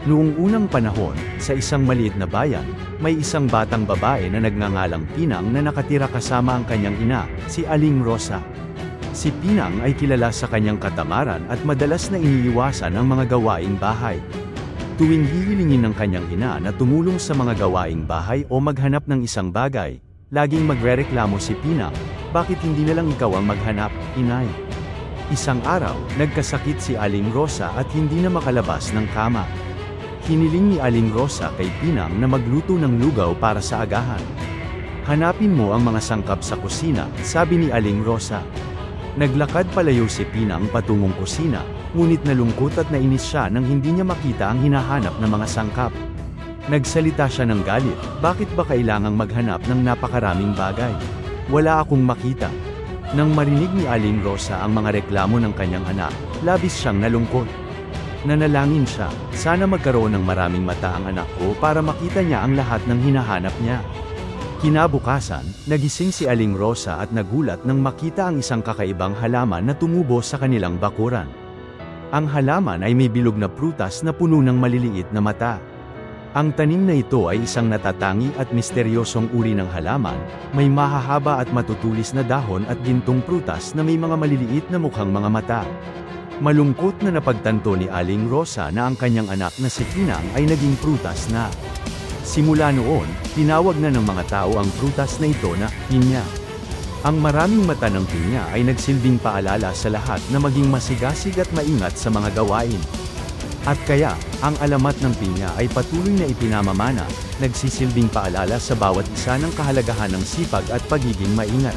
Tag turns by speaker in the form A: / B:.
A: Noong unang panahon, sa isang maliit na bayan, may isang batang babae na nagngangalang Pinang na nakatira kasama ang kanyang ina, si Aling Rosa. Si Pinang ay kilala sa kanyang katamaran at madalas na iniiwasan ang mga gawaing bahay. Tuwing hihilingin ng kanyang ina na tumulong sa mga gawaing bahay o maghanap ng isang bagay, laging magrereklamo si Pinang, "Bakit hindi na lang ikaw ang maghanap, inay?" Isang araw, nagkasakit si Aling Rosa at hindi na makalabas ng kama. Hiniling ni Aling Rosa kay Pinang na magluto ng lugaw para sa agahan. "Hanapin mo ang mga sangkap sa kusina," sabi ni Aling Rosa. Naglakad palayo si Pinang patungong kusina, ngunit nalungkot at nainis siya nang hindi niya makita ang hinahanap na mga sangkap. Nagsalita siya ng galit, "Bakit ba kailangang maghanap ng napakaraming bagay? Wala akong makita." Nang marinig ni Aling Rosa ang mga reklamo ng kanyang anak, labis siyang nalungkot. Nanalangin siya, "Sana magkaroon ng maraming mata ang anak ko para makita niya ang lahat ng hinahanap niya." Kinabukasan, nagising si Aling Rosa at nagulat nang makita ang isang kakaibang halaman na tumubo sa kanilang bakuran. Ang halaman ay may bilog na prutas na puno ng maliliit na mata. Ang tanim na ito ay isang natatangi at misteryosong uri ng halaman, may mahahaba at matutulis na dahon at gintong prutas na may mga maliliit na mukhang mga mata. Malungkot na napagtanto ni Aling Rosa na ang kanyang anak na si Pinang ay naging prutas na. Simula noon, tinawag na ng mga tao ang prutas na ito na pinya. Ang maraming mata ng pinya ay nagsilbing paalala sa lahat na maging masigasig at maingat sa mga gawain. At kaya, ang alamat ng pinya ay patuloy na ipinamamana, nagsisilbing paalala sa bawat isa ng kahalagahan ng sipag at pagiging maingat.